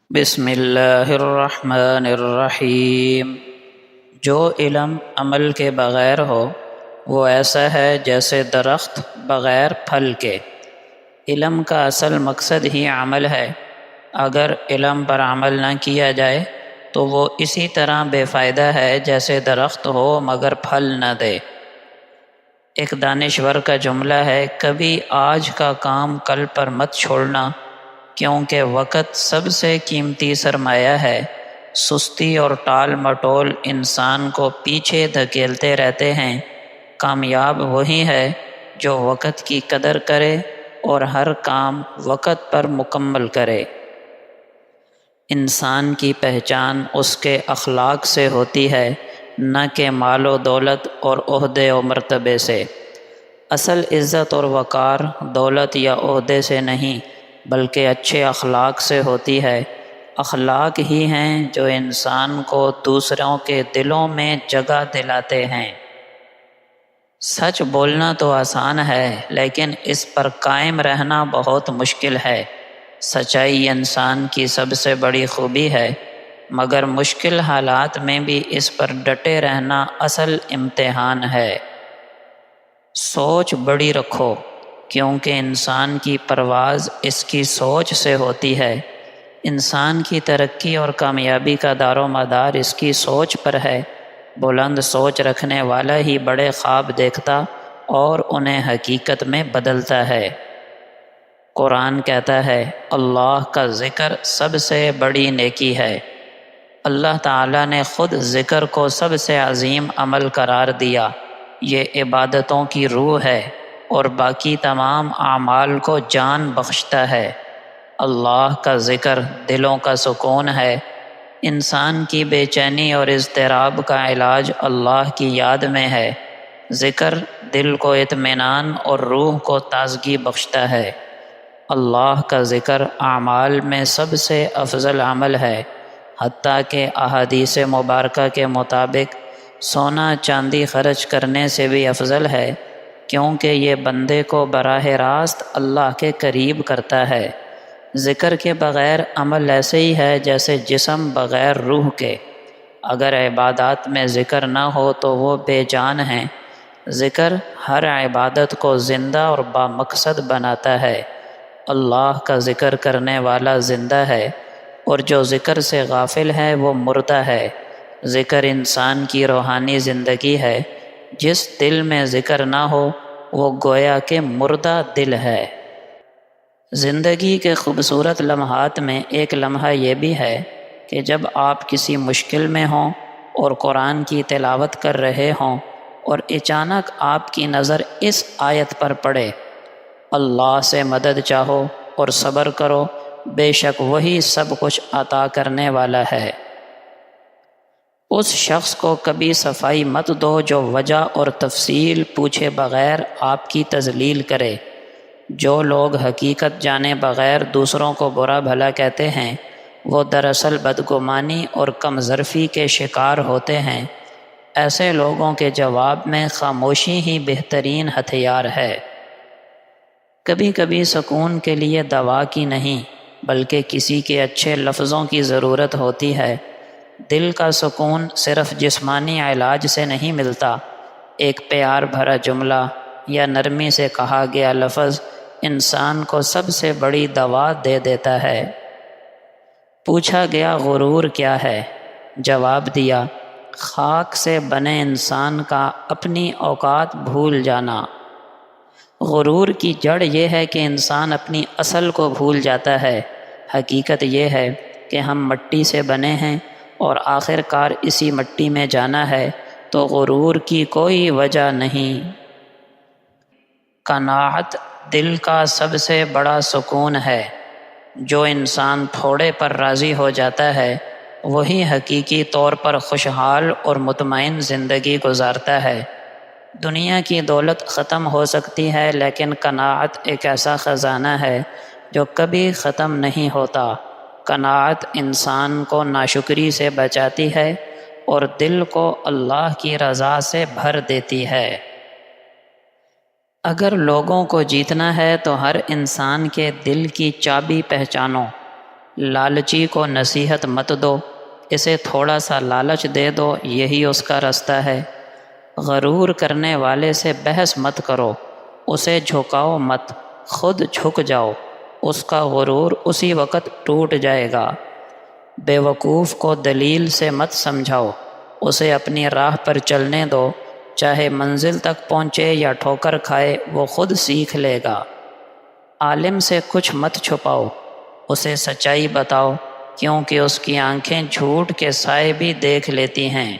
بسم اللہ الرحمن الرحیم۔ جو علم عمل کے بغیر ہو وہ ایسا ہے جیسے درخت بغیر پھل کے۔ علم کا اصل مقصد ہی عمل ہے۔ اگر علم پر عمل نہ کیا جائے تو وہ اسی طرح بے فائدہ ہے جیسے درخت ہو مگر پھل نہ دے۔ ایک دانشور کا جملہ ہے، کبھی آج کا کام کل پر مت چھوڑنا، کیونکہ وقت سب سے قیمتی سرمایہ ہے۔ سستی اور ٹال مٹول انسان کو پیچھے دھکیلتے رہتے ہیں۔ کامیاب وہی ہے جو وقت کی قدر کرے اور ہر کام وقت پر مکمل کرے۔ انسان کی پہچان اس کے اخلاق سے ہوتی ہے، نہ کہ مال و دولت اور عہدے و مرتبے سے۔ اصل عزت اور وقار دولت یا عہدے سے نہیں بلکہ اچھے اخلاق سے ہوتی ہے۔ اخلاق ہی ہیں جو انسان کو دوسروں کے دلوں میں جگہ دلاتے ہیں۔ سچ بولنا تو آسان ہے لیکن اس پر قائم رہنا بہت مشکل ہے۔ سچائی انسان کی سب سے بڑی خوبی ہے، مگر مشکل حالات میں بھی اس پر ڈٹے رہنا اصل امتحان ہے۔ سوچ بڑی رکھو، کیونکہ انسان کی پرواز اس کی سوچ سے ہوتی ہے۔ انسان کی ترقی اور کامیابی کا دار و مدار اس کی سوچ پر ہے۔ بلند سوچ رکھنے والا ہی بڑے خواب دیکھتا اور انہیں حقیقت میں بدلتا ہے۔ قرآن کہتا ہے، اللہ کا ذکر سب سے بڑی نیکی ہے۔ اللہ تعالیٰ نے خود ذکر کو سب سے عظیم عمل قرار دیا۔ یہ عبادتوں کی روح ہے اور باقی تمام اعمال کو جان بخشتا ہے۔ اللہ کا ذکر دلوں کا سکون ہے۔ انسان کی بے چینی اور اضطراب کا علاج اللہ کی یاد میں ہے۔ ذکر دل کو اطمینان اور روح کو تازگی بخشتا ہے۔ اللہ کا ذکر اعمال میں سب سے افضل عمل ہے، حتیٰ کہ احادیث مبارکہ کے مطابق سونا چاندی خرچ کرنے سے بھی افضل ہے، کیونکہ یہ بندے کو براہ راست اللہ کے قریب کرتا ہے۔ ذکر کے بغیر عمل ایسے ہی ہے جیسے جسم بغیر روح کے۔ اگر عبادات میں ذکر نہ ہو تو وہ بے جان ہیں۔ ذکر ہر عبادت کو زندہ اور بامقصد بناتا ہے۔ اللہ کا ذکر کرنے والا زندہ ہے اور جو ذکر سے غافل ہے وہ مردہ ہے۔ ذکر انسان کی روحانی زندگی ہے۔ جس دل میں ذکر نہ ہو وہ گویا کہ مردہ دل ہے۔ زندگی کے خوبصورت لمحات میں ایک لمحہ یہ بھی ہے کہ جب آپ کسی مشکل میں ہوں اور قرآن کی تلاوت کر رہے ہوں اور اچانک آپ کی نظر اس آیت پر پڑے، اللہ سے مدد چاہو اور صبر کرو، بے شک وہی سب کچھ عطا کرنے والا ہے۔ اس شخص کو کبھی صفائی مت دو جو وجہ اور تفصیل پوچھے بغیر آپ کی تذلیل کرے۔ جو لوگ حقیقت جانے بغیر دوسروں کو برا بھلا کہتے ہیں وہ دراصل بدگمانی اور کم ظرفی کے شکار ہوتے ہیں۔ ایسے لوگوں کے جواب میں خاموشی ہی بہترین ہتھیار ہے۔ کبھی کبھی سکون کے لیے دوا کی نہیں بلکہ کسی کے اچھے لفظوں کی ضرورت ہوتی ہے۔ دل کا سکون صرف جسمانی علاج سے نہیں ملتا۔ ایک پیار بھرا جملہ یا نرمی سے کہا گیا لفظ انسان کو سب سے بڑی دوا دے دیتا ہے۔ پوچھا گیا غرور کیا ہے؟ جواب دیا، خاک سے بنے انسان کا اپنی اوقات بھول جانا۔ غرور کی جڑ یہ ہے کہ انسان اپنی اصل کو بھول جاتا ہے۔ حقیقت یہ ہے کہ ہم مٹی سے بنے ہیں اور آخر کار اسی مٹی میں جانا ہے، تو غرور کی کوئی وجہ نہیں۔ قناعت دل کا سب سے بڑا سکون ہے۔ جو انسان تھوڑے پر راضی ہو جاتا ہے وہی حقیقی طور پر خوشحال اور مطمئن زندگی گزارتا ہے۔ دنیا کی دولت ختم ہو سکتی ہے لیکن قناعت ایک ایسا خزانہ ہے جو کبھی ختم نہیں ہوتا۔ قناعت انسان کو ناشکری سے بچاتی ہے اور دل کو اللہ کی رضا سے بھر دیتی ہے۔ اگر لوگوں کو جیتنا ہے تو ہر انسان کے دل کی چابی پہچانو۔ لالچی کو نصیحت مت دو، اسے تھوڑا سا لالچ دے دو، یہی اس کا رستہ ہے۔ غرور کرنے والے سے بحث مت کرو، اسے جھکاؤ مت، خود جھک جاؤ، اس کا غرور اسی وقت ٹوٹ جائے گا۔ بے وقوف کو دلیل سے مت سمجھاؤ، اسے اپنی راہ پر چلنے دو، چاہے منزل تک پہنچے یا ٹھوکر کھائے وہ خود سیکھ لے گا۔ عالم سے کچھ مت چھپاؤ، اسے سچائی بتاؤ، کیونکہ اس کی آنکھیں جھوٹ کے سائے بھی دیکھ لیتی ہیں۔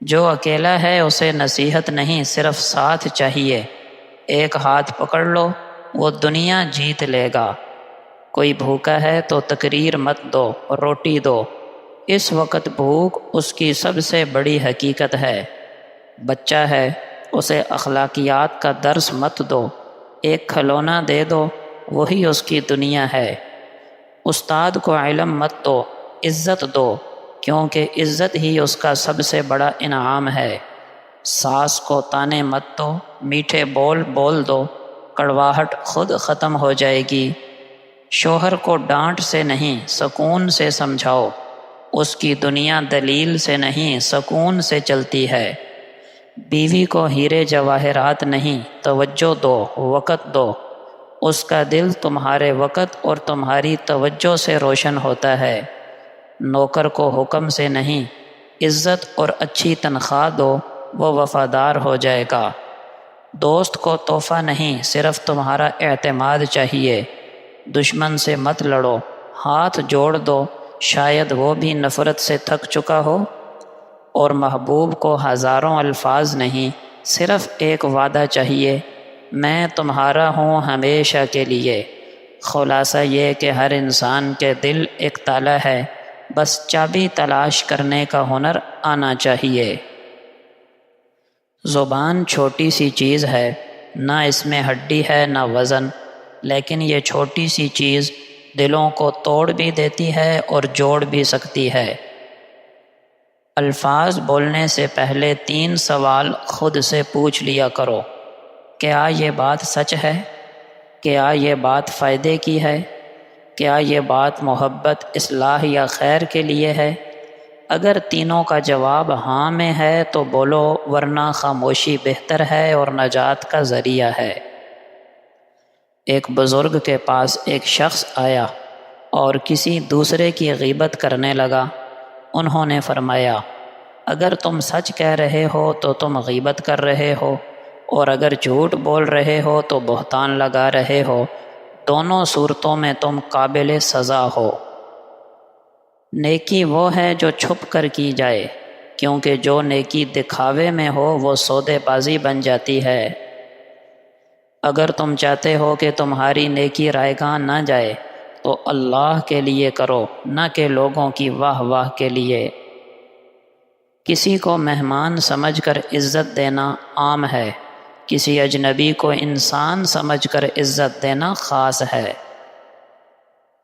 جو اکیلا ہے اسے نصیحت نہیں صرف ساتھ چاہیے، ایک ہاتھ پکڑ لو وہ دنیا جیت لے گا۔ کوئی بھوکا ہے تو تقریر مت دو، روٹی دو، اس وقت بھوک اس کی سب سے بڑی حقیقت ہے۔ بچہ ہے، اسے اخلاقیات کا درس مت دو، ایک کھلونا دے دو، وہی اس کی دنیا ہے۔ استاد کو علم مت دو، عزت دو، کیونکہ عزت ہی اس کا سب سے بڑا انعام ہے۔ ساس کو تانے مت دو، میٹھے بول بول دو، کڑواہٹ خود ختم ہو جائے گی۔ شوہر کو ڈانٹ سے نہیں سکون سے سمجھاؤ، اس کی دنیا دلیل سے نہیں سکون سے چلتی ہے۔ بیوی کو ہیرے جواہرات نہیں توجہ دو، وقت دو، اس کا دل تمہارے وقت اور تمہاری توجہ سے روشن ہوتا ہے۔ نوکر کو حکم سے نہیں عزت اور اچھی تنخواہ دو، وہ وفادار ہو جائے گا۔ دوست کو تحفہ نہیں صرف تمہارا اعتماد چاہیے۔ دشمن سے مت لڑو، ہاتھ جوڑ دو، شاید وہ بھی نفرت سے تھک چکا ہو۔ اور محبوب کو ہزاروں الفاظ نہیں صرف ایک وعدہ چاہیے، میں تمہارا ہوں ہمیشہ کے لیے۔ خلاصہ یہ کہ ہر انسان کے دل ایک تالا ہے، بس چابی تلاش کرنے کا ہنر آنا چاہیے۔ زبان چھوٹی سی چیز ہے، نہ اس میں ہڈی ہے نہ وزن، لیکن یہ چھوٹی سی چیز دلوں کو توڑ بھی دیتی ہے اور جوڑ بھی سکتی ہے۔ الفاظ بولنے سے پہلے 3 سوال خود سے پوچھ لیا کرو۔ کیا یہ بات سچ ہے؟ کیا یہ بات فائدے کی ہے؟ کیا یہ بات محبت، اصلاح یا خیر کے لیے ہے؟ اگر تینوں کا جواب ہاں میں ہے تو بولو، ورنہ خاموشی بہتر ہے اور نجات کا ذریعہ ہے۔ ایک بزرگ کے پاس ایک شخص آیا اور کسی دوسرے کی غیبت کرنے لگا۔ انہوں نے فرمایا، اگر تم سچ کہہ رہے ہو تو تم غیبت کر رہے ہو، اور اگر جھوٹ بول رہے ہو تو بہتان لگا رہے ہو، دونوں صورتوں میں تم قابل سزا ہو۔ نیکی وہ ہے جو چھپ کر کی جائے، کیونکہ جو نیکی دکھاوے میں ہو وہ سودے بازی بن جاتی ہے۔ اگر تم چاہتے ہو کہ تمہاری نیکی رائیگاں نہ جائے تو اللہ کے لیے کرو، نہ کہ لوگوں کی واہ واہ کے لیے۔ کسی کو مہمان سمجھ کر عزت دینا عام ہے، کسی اجنبی کو انسان سمجھ کر عزت دینا خاص ہے۔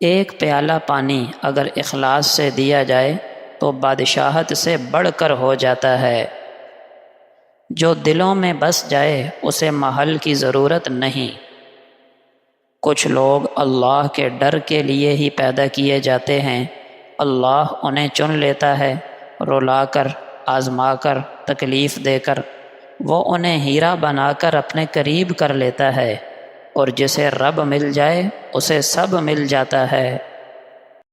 ایک پیالہ پانی اگر اخلاص سے دیا جائے تو بادشاہت سے بڑھ کر ہو جاتا ہے۔ جو دلوں میں بس جائے اسے محل کی ضرورت نہیں۔ کچھ لوگ اللہ کے ڈر کے لیے ہی پیدا کیے جاتے ہیں، اللہ انہیں چن لیتا ہے، رلا کر، آزما کر، تکلیف دے کر، وہ انہیں ہیرا بنا کر اپنے قریب کر لیتا ہے، اور جسے رب مل جائے اسے سب مل جاتا ہے۔